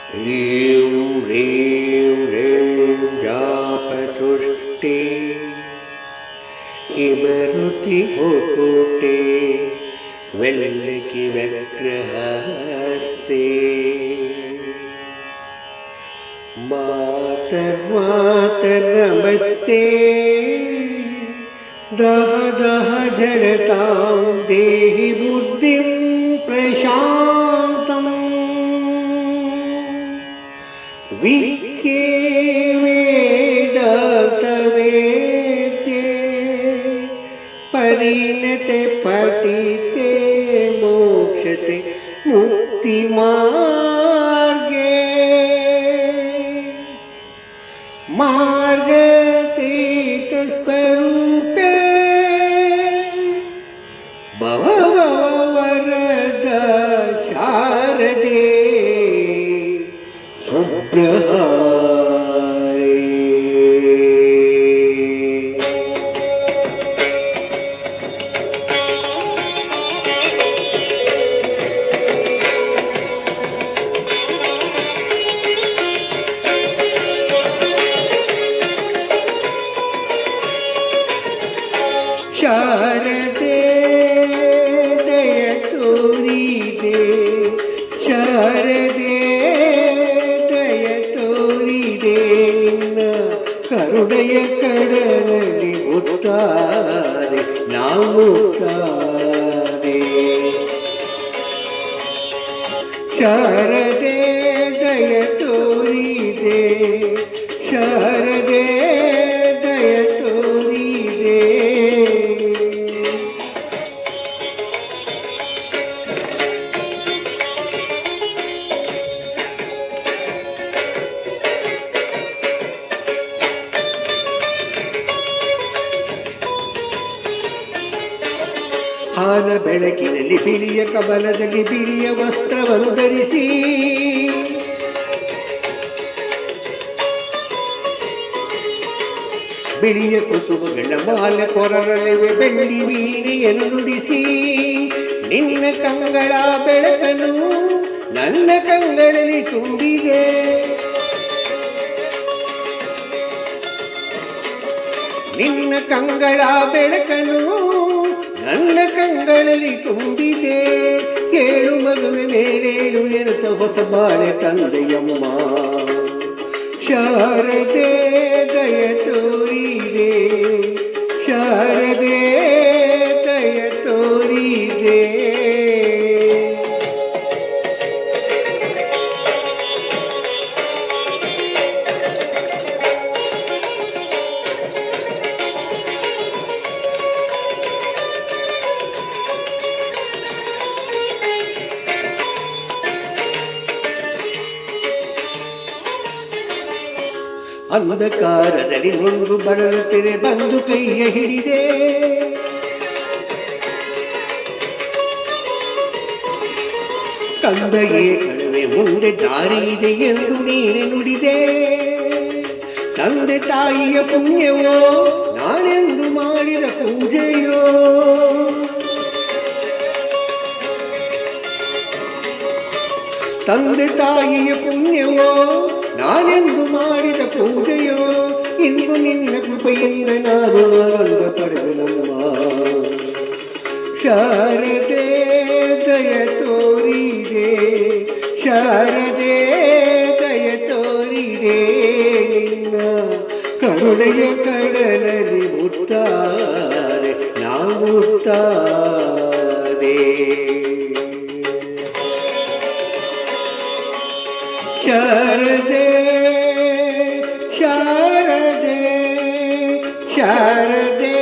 ह्रीं ह्रीं ह्रीं जापतुष्टे किमरुति मुकुटे वेल्लकी व्यग्रहस्ते मातर्मातर नमस्ते दह दह जडतां देहि बुद्धिं प्रशान्तम् विद्ये वेदान्तवेद्ये परिणते पठिते मोक्षते मुक्तिमार्गे मार्गतीतस्वरूपे भव भव वरद शारदे शुभ्रहारे। ಶಾರದೆ ದಯ ತೋರಿದೆ ಶಾರದೆ ದಯ ತೋರಿದೆ ನಿನ್ನ ಕರುಣೆಯ ಕಡಲಲ್ಲಿ ಮುತ್ತಾರೆ ನಾವು ಮುತ್ತಾರೆ ಶಾರದೆ ದಯ ತೋರಿದೆ ಶಾರದೆ ದಯ ತೋರಿದೆ ಹಾಲ ಬೆಳಕಿನಲ್ಲಿ ಬಿಳಿಯ ಕಮಲದಲ್ಲಿ ಬಿಳಿಯ ವಸ್ತ್ರವನ್ನು ಧರಿಸಿ ಬಿಳಿಯ ಕುಸುಮಗಳ ಮಾಲ ಕೊರರಲಿವೆ ಬೆಳ್ಳಿ ವೀಣೆಯನ್ನು ನುಡಿಸಿ ನಿನ್ನ ಕಂಗಳ ಬೆಳಕನ್ನು ನನ್ನ ಕಂಗಳಲ್ಲಿ ತುಂಬಿದೆ ನಿನ್ನ ಕಂಗಳ ಬೆಳಕನ್ನು ನನ್ನ ಕಂಗಳಲ್ಲಿ ತುಂಬಿದೆ ಕೇಳು ಮಗುವೆ ಮೇಲೇಳು ಎನ್ನುತ್ತ ಹೊಸ ಬಾಳೆ ತಂದೆಯಮ್ಮ ಶಾರದೆ ದಯ ತೋರಿದೆ ಶಾರದೆ ದಯ ತೋರಿದೆ ಅಂಧಕಾರದಲ್ಲಿ ನೊಂದು ಬಳಲುತ್ತಿರೆ ಬಂದು ಕೈಯ ಹಿಡಿದೆ ಕಂದಯೇ ಕಳವೆ ಮುಂದೆ ದಾರಿ ಇದೆ ಎಂದು ನೀನೆ ನುಡಿದೆ ತಂದೆ ತಾಯಿಯ ಪುಣ್ಯವೋ ನಾನೆಂದು ಮಾಡಿದ ಪೂಜೆಯೋ ತಂದೆ ತಾಯಿಯ ಪುಣ್ಯವೋ ನಾನೆಂದು ಮಾಡಿದ ಪೂಜೆಯೋ ಇಂದು ನಿನ್ನ ಕೃಪೆಯಿಂದ ನಾನು ಆನಂದ ಪಡೆದನಮ್ಮ ಶಾರದೆ ದಯ ತೋರಿದೆ ಶಾರದೆ ದಯ ತೋರಿದೆ ನಿನ್ನ ಕರುಣೆಯ ಕಡಲಲ್ಲಿ ಮುತ್ತಾರೆ ನಾವು ಮುತ್ತಾರೆ ಶಾರದೆ ಶಾರದೆ ಶಾರದೆ